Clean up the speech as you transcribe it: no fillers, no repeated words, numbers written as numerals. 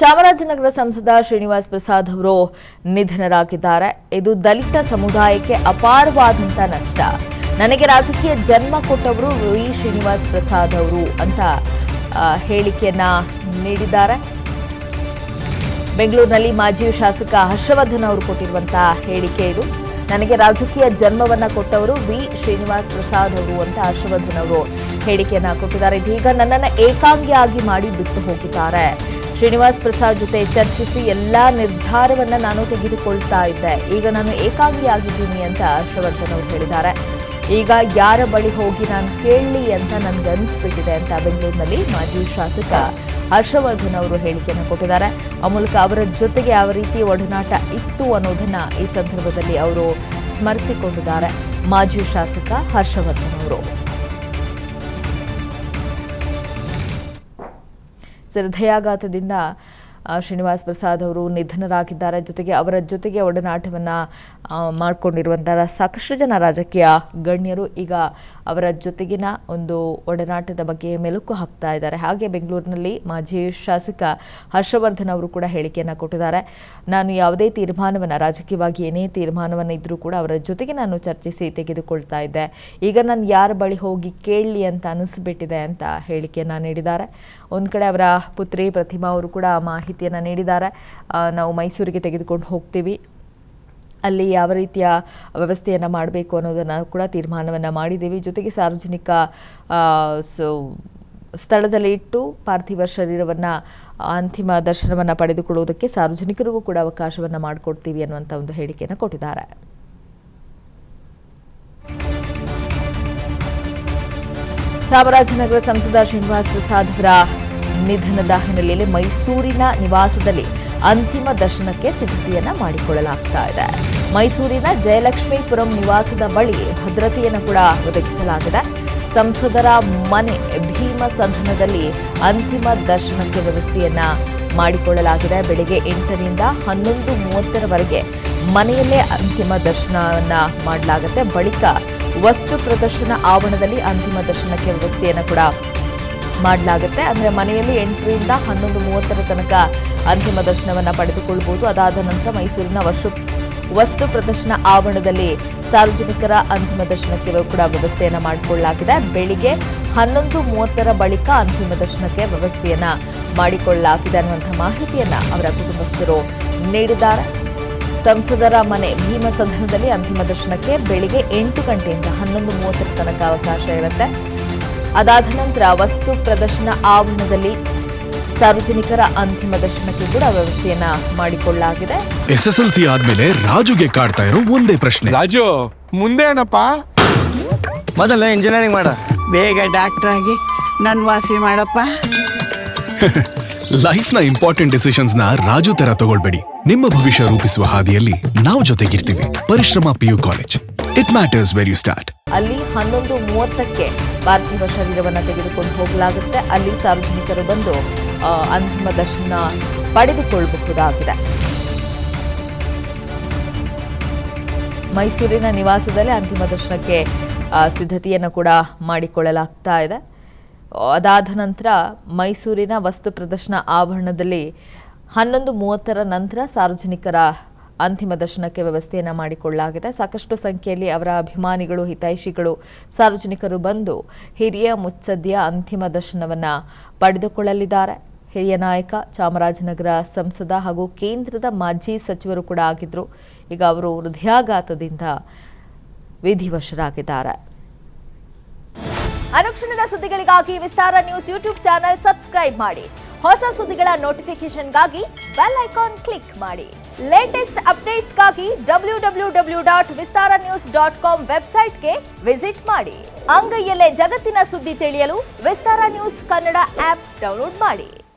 ಚಾಮರಾಜನಗರ ಸಂಸದ ಶ್ರೀನಿವಾಸ್ ಪ್ರಸಾದ್ ಅವರು ನಿಧನರಾಗಿದ್ದಾರೆ. ಇದು ದಲಿತ ಸಮುದಾಯಕ್ಕೆ ಅಪಾರವಾದಂತ ನಷ್ಟ. ನನಗೆ ರಾಜಕೀಯ ಜನ್ಮ ಕೊಟ್ಟವರು ವಿ ಶ್ರೀನಿವಾಸ್ ಪ್ರಸಾದ್ ಅವರು ಅಂತ ಹೇಳಿಕೆಯನ್ನ ನೀಡಿದ್ದಾರೆ. ಬೆಂಗಳೂರಿನಲ್ಲಿ ಮಾಜಿ ಶಾಸಕ ಹರ್ಷವರ್ಧನ್ ಅವರು ಕೊಟ್ಟಿರುವಂತಹ ಹೇಳಿಕೆ ಇದು. ನನಗೆ ರಾಜಕೀಯ ಜನ್ಮವನ್ನ ಕೊಟ್ಟವರು ವಿ ಶ್ರೀನಿವಾಸ್ ಪ್ರಸಾದ್ ಅವರು ಅಂತ ಹರ್ಷವರ್ಧನ್ ಅವರು ಹೇಳಿಕೆಯನ್ನ ಕೊಟ್ಟಿದ್ದಾರೆ. ಇದೀಗ ನನ್ನನ್ನು ಏಕಾಂಗಿಯಾಗಿ ಮಾಡಿ ಬಿಟ್ಟು ಹೋಗಿದ್ದಾರೆ. ಶ್ರೀನಿವಾಸ್ ಪ್ರಸಾದ್ ಜೊತೆ ಚರ್ಚಿಸಿ ಎಲ್ಲಾ ನಿರ್ಧಾರವನ್ನ ನಾನು ತೆಗೆದುಕೊಳ್ತಾ ಇದ್ದೆ. ಈಗ ನಾನು ಏಕಾಂಗಿಯಾಗಿದ್ದೀನಿ ಅಂತ ಹರ್ಷವರ್ಧನ್ ಅವರು ಹೇಳಿದ್ದಾರೆ. ಈಗ ಯಾರ ಬಳಿ ಹೋಗಿ ನಾನು ಕೇಳಲಿ ಅಂತ ನನಗೆ ಅನಿಸ್ಬಿಟ್ಟಿದೆ ಅಂತ ಬೆಂಗಳೂರಿನಲ್ಲಿ ಮಾಜಿ ಶಾಸಕ ಹರ್ಷವರ್ಧನ್ ಅವರು ಹೇಳಿಕೆಯನ್ನು ಕೊಟ್ಟಿದ್ದಾರೆ. ಆ ಮೂಲಕ ಅವರ ಜೊತೆಗೆ ಯಾವ ರೀತಿ ಒಡನಾಟ ಇತ್ತು ಅನ್ನೋದನ್ನ ಈ ಸಂದರ್ಭದಲ್ಲಿ ಅವರು ಸ್ಮರಿಸಿಕೊಂಡಿದ್ದಾರೆ. ಮಾಜಿ ಶಾಸಕ ಹರ್ಷವರ್ಧನ್ ಅವರು ಹೃದಯಾಘಾತದಿಂದ ಶ್ರೀನಿವಾಸ್ ಪ್ರಸಾದ್ ಅವರು ನಿಧನರಾಗಿದ್ದಾರೆ. ಜೊತೆಗೆ ಅವರ ಜೊತೆಗೆ ಒಡನಾಟವನ್ನು ಮಾಡಿಕೊಂಡಿರುವಂತಹ ಸಾಕಷ್ಟು ಜನ ರಾಜಕೀಯ ಗಣ್ಯರು ಈಗ ಅವರ ಜೊತೆಗಿನ ಒಂದು ಒಡನಾಟದ ಬಗ್ಗೆ ಮೆಲುಕು ಹಾಕ್ತಾ ಇದ್ದಾರೆ. ಹಾಗೆ ಬೆಂಗಳೂರಿನಲ್ಲಿ ಮಾಜಿ ಶಾಸಕ ಹರ್ಷವರ್ಧನ್ ಅವರು ಕೂಡ ಹೇಳಿಕೆಯನ್ನು ಕೊಟ್ಟಿದ್ದಾರೆ. ನಾನು ಯಾವುದೇ ತೀರ್ಮಾನವನ್ನು ರಾಜಕೀಯವಾಗಿ ಏನೇ ತೀರ್ಮಾನವನ್ನು ಇದ್ರೂ ಕೂಡ ಅವರ ಜೊತೆಗೆ ನಾನು ಚರ್ಚಿಸಿ ತೆಗೆದುಕೊಳ್ತಾ ಇದ್ದೆ. ಈಗ ನಾನು ಯಾರ ಬಳಿ ಹೋಗಿ ಕೇಳಲಿ ಅಂತ ಅನಿಸ್ಬಿಟ್ಟಿದೆ ಅಂತ ಹೇಳಿಕೆಯನ್ನು ನೀಡಿದ್ದಾರೆ. ಒಂದು ಕಡೆ ಅವರ ಪುತ್ರಿ ಪ್ರತಿಮಾ ಅವರು ಕೂಡ ಮಾಹಿತಿಯನ್ನು ನೀಡಿದ್ದಾರೆ. ನಾವು ಮೈಸೂರಿಗೆ ತೆಗೆದುಕೊಂಡು ಹೋಗ್ತೀವಿ, ಅಲ್ಲಿ ಯಾವ ರೀತಿಯ ವ್ಯವಸ್ಥೆಯನ್ನು ಮಾಡಬೇಕು ಅನ್ನೋದನ್ನು ಕೂಡ ತೀರ್ಮಾನವನ್ನು ಮಾಡಿದ್ದೀವಿ. ಜೊತೆಗೆ ಸಾರ್ವಜನಿಕ ಸ್ಥಳದಲ್ಲಿ ಇಟ್ಟು ಪಾರ್ಥಿವ ಶರೀರವನ್ನು ಅಂತಿಮ ದರ್ಶನವನ್ನು ಪಡೆದುಕೊಳ್ಳುವುದಕ್ಕೆ ಸಾರ್ವಜನಿಕರಿಗೂ ಕೂಡ ಅವಕಾಶವನ್ನು ಮಾಡಿಕೊಡ್ತೀವಿ ಅನ್ನುವಂಥ ಒಂದು ಹೇಳಿಕೆಯನ್ನು ಕೊಟ್ಟಿದ್ದಾರೆ. ಚಾಮರಾಜನಗರ ಸಂಸದ ಶ್ರೀನಿವಾಸ್ ಪ್ರಸಾದ್ ಅವರ ನಿಧನದ ಹಿನ್ನೆಲೆಯಲ್ಲಿ ಮೈಸೂರಿನ ನಿವಾಸದಲ್ಲಿ ಅಂತಿಮ ದರ್ಶನಕ್ಕೆ ಸಿದ್ಧತೆಯನ್ನ ಮಾಡಿಕೊಳ್ಳಲಾಗ್ತಾ ಇದೆ. ಮೈಸೂರಿನ ಜಯಲಕ್ಷ್ಮೀಪುರಂ ನಿವಾಸದ ಬಳಿ ಭದ್ರತೆಯನ್ನು ಕೂಡ ಒದಗಿಸಲಾಗಿದೆ. ಸಂಸದರ ಮನೆ ಭೀಮಸದನದಲ್ಲಿ ಅಂತಿಮ ದರ್ಶನಕ್ಕೆ ವ್ಯವಸ್ಥೆಯನ್ನ ಮಾಡಿಕೊಳ್ಳಲಾಗಿದೆ. ಬೆಳಗ್ಗೆ 8ರಿಂದ 11:30ರವರೆಗೆ ಮನೆಯಲ್ಲೇ ಅಂತಿಮ ದರ್ಶನವನ್ನ ಮಾಡಲಾಗುತ್ತೆ. ಬಳಿಕ ವಸ್ತು ಪ್ರದರ್ಶನ ಆವರಣದಲ್ಲಿ ಅಂತಿಮ ದರ್ಶನಕ್ಕೆ ವ್ಯವಸ್ಥೆಯನ್ನು ಕೂಡ ಮಾಡಲಾಗುತ್ತೆ. ಅಂದರೆ ಮನೆಯಲ್ಲಿ 8ರಿಂದ 11:30ರ ತನಕ ಅಂತಿಮ ದರ್ಶನವನ್ನು ಪಡೆದುಕೊಳ್ಳಬಹುದು. ಅದಾದ ನಂತರ ಮೈಸೂರಿನ ವಸ್ತು ಪ್ರದರ್ಶನ ಆವರಣದಲ್ಲಿ ಸಾರ್ವಜನಿಕರ ಅಂತಿಮ ದರ್ಶನಕ್ಕೆ ಕೂಡ ವ್ಯವಸ್ಥೆಯನ್ನು ಮಾಡಿಕೊಳ್ಳಲಾಗಿದೆ. ಬೆಳಿಗ್ಗೆ 11:30ರ ಬಳಿಕ ಅಂತಿಮ ದರ್ಶನಕ್ಕೆ ವ್ಯವಸ್ಥೆಯನ್ನ ಮಾಡಿಕೊಳ್ಳಲಾಗಿದೆ ಅನ್ನುವಂಥ ಮಾಹಿತಿಯನ್ನ ಅವರ ಕುಟುಂಬಸ್ಥರು ನೀಡಿದ್ದಾರೆ. ಸಂಸದರ ಮನೆ ಭೀಮಸದನದಲ್ಲಿ ಅಂತಿಮ ದರ್ಶನಕ್ಕೆ ಬೆಳಿಗ್ಗೆ 8 ಗಂಟೆಯಿಂದ 11:30ರ ತನಕ ಅವಕಾಶ ಇರುತ್ತೆ. ಅದಾದ ನಂತರ ವಸ್ತು ಪ್ರದರ್ಶನ ಆವರಣದಲ್ಲಿ ಸಾರ್ವಜನಿಕರ ಅಂತಿಮ ದರ್ಶನಕ್ಕೆ ಕೂಡ ವ್ಯವಸ್ಥೆಯನ್ನ ಮಾಡಿಕೊಳ್ಳಲಾಗಿದೆ. SSLC ಆದ್ಮೇಲೆ ರಾಜುಗೆ ಕಾಡ್ತಾ ಇರೋ ಒಂದೇ ಪ್ರಶ್ನೆ, ರಾಜು ಮುಂದೆ ಏನಪ್ಪ? ಮೊದಲು ಇಂಜಿನಿಯರಿಂಗ್ ಮಾಡ, ಬೇಗ ಡಾಕ್ಟರ್ ಆಗಿ ನನ್ ವಾಸಿ ಮಾಡಪ್ಪ. ಲೈಫ್ ನ ಇಂಪಾರ್ಟೆಂಟ್ ಡಿಸಿಷನ್ಸ್ ನ ರಾಜು ತರ ತಗೊಳ್ಬೇಡಿ. ನಿಮ್ಮ ಭವಿಷ್ಯ ರೂಪಿಸುವ ಹಾದಿಯಲ್ಲಿ ನಾವು ಜೊತೆಗಿರ್ತೀವಿ. Parishrama PU college, it matters where you start. ಅಲ್ಲಿ 11:30ಕ್ಕೆ ಪಾರ್ಥಿವ ಶರೀರವನ್ನು ತೆಗೆದುಕೊಂಡು ಹೋಗಲಾಗುತ್ತೆ. ಅಲ್ಲಿ ಸಾರ್ವಜನಿಕರು ಬಂದು ಅಂತಿಮ ದರ್ಶನ ಪಡೆದುಕೊಳ್ಳಬಹುದಾಗಿದೆ. ಮೈಸೂರಿನ ನಿವಾಸದಲ್ಲಿ ಅಂತಿಮ ದರ್ಶನಕ್ಕೆ ಸಿದ್ಧತೆಯನ್ನು ಕೂಡ ಮಾಡಿಕೊಳ್ಳಲಾಗ್ತಾ ಇದೆ. ಅದಾದ ನಂತರ ಮೈಸೂರಿನ ವಸ್ತು ಪ್ರದರ್ಶನ ಆವರಣದಲ್ಲಿ 11:30ರ ನಂತರ ಸಾರ್ವಜನಿಕರ ಅಂತಿಮ ದರ್ಶನಕ್ಕೆ ವ್ಯವಸ್ಥೆಯನ್ನು ಮಾಡಿಕೊಳ್ಳಲಾಗಿದೆ. ಸಾಕಷ್ಟು ಸಂಖ್ಯೆಯಲ್ಲಿ ಅವರ ಅಭಿಮಾನಿಗಳು, ಹಿತೈಷಿಗಳು, ಸಾರ್ವಜನಿಕರು ಬಂದು ಹಿರಿಯ ಮುತ್ಸದ್ದಿಯ ಅಂತಿಮ ದರ್ಶನವನ್ನು ಪಡೆದುಕೊಳ್ಳಲಿದ್ದಾರೆ. ಹಿರಿಯ ನಾಯಕ, ಚಾಮರಾಜನಗರ ಸಂಸದ ಹಾಗೂ ಕೇಂದ್ರದ ಮಾಜಿ ಸಚಿವರು ಕೂಡ ಆಗಿದ್ರು. ಈಗ ಅವರು ಹೃದಯಾಘಾತದಿಂದ ವಿಧಿವಶರಾಗಿದ್ದಾರೆ. ಅನುಕ್ಷಣದ ಸುದ್ದಿಗಳಿಗಾಗಿ ವಿಸ್ತಾರ ನ್ಯೂಸ್ ಯೂಟ್ಯೂಬ್ ಚಾನೆಲ್ ಸಬ್ಸ್ಕ್ರೈಬ್ ಮಾಡಿ. ಹೊಸ ಸುದ್ದಿಗಳ ನೋಟಿಫಿಕೇಶನ್ಗಾಗಿ ಬೆಲ್ ಐಕಾನ್ ಕ್ಲಿಕ್ ಮಾಡಿ. ಲೇಟೆಸ್ಟ್ ಅಪ್ಡೇಟ್ಸ್ಗಾಗಿ www.vistaranews.com ವೆಬ್ಸೈಟ್ಗೆ ವಿಸಿಟ್ ಮಾಡಿ. ಅಂಗೈಯಲ್ಲೇ ಜಗತ್ತಿನ ಸುದ್ದಿ ತಿಳಿಯಲು ವಿಸ್ತಾರ ನ್ಯೂಸ್ ಕನ್ನಡ ಆಪ್ ಡೌನ್ಲೋಡ್ ಮಾಡಿ.